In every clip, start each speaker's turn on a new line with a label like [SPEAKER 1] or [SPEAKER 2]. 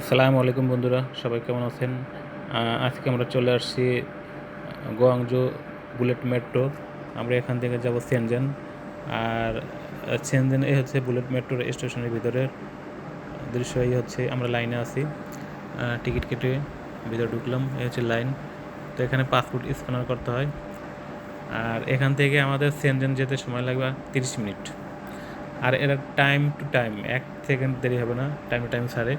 [SPEAKER 1] আসসালামু আলাইকুম বন্ধুরা, সবাই কেমন আছেন? আজকে আমরা চলে আসছি গোয়াংজু বুলেট মেট্রো। আমরা এখান থেকে যাব সেনজেন। আর সেনজেন এই হচ্ছে বুলেট মেট্রোর স্টেশনের ভিতরের দৃশ্য। এই হচ্ছে আমরা লাইনে আছি, টিকিট কেটে ভিতরে ঢুকলাম। এই হচ্ছে লাইন। তো এখানে পাসপোর্ট স্ক্যানার করতে হয়। আর এখান থেকে আমাদের সেনজেন যেতে সময় লাগবে 30 মিনিট। আর এরা টাইম টু টাইম 1 সেকেন্ড দেরি হবে না, টাইম টু টাইম ছাড়ে।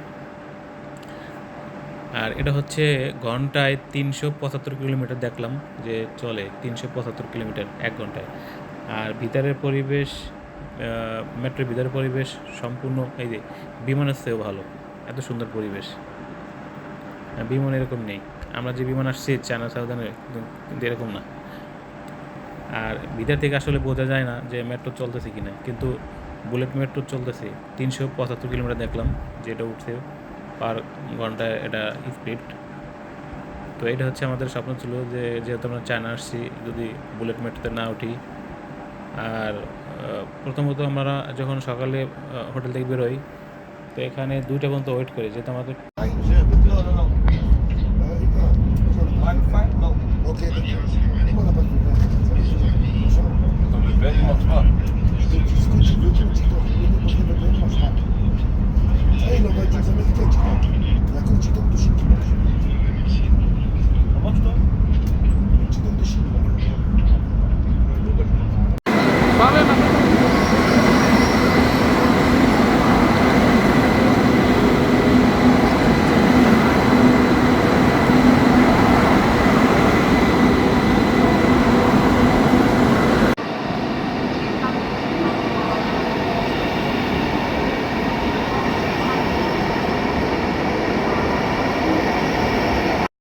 [SPEAKER 1] আর এটা হচ্ছে ঘন্টায় 375 কিলোমিটার দেখলাম যে চলে, 375 কিলোমিটার 1 ঘন্টায়। আর ভিতরের পরিবেশ, মেট্রোর ভিতরের পরিবেশ সম্পূর্ণ এই যে বিমানের চেয়েও ভালো। এত সুন্দর পরিবেশ, বিমান এরকম নেই। আমরা যে বিমান আসছি চায়না সাউদানে, কিন্তু এরকম না। আর ভিতর থেকে আসলে বোঝা যায় না যে মেট্রো চলতেছে কি না, কিন্তু বুলেট মেট্রো চলতেছে। 375 কিলোমিটার দেখলাম যে এটা উঠছে পার ঘন্টায়, এটা স্পিড। তো এটা হচ্ছে আমাদের স্বপ্ন ছিল যে যেহেতু আমরা চায়না আসছি, যদি বুলেট মেট্রোতে না উঠি। আর প্রথমত আমরা যখন সকালে হোটেল থেকে বেরোই, তো এখানে 2টা পর্যন্ত ওয়েট করি, যেহেতু আমাদের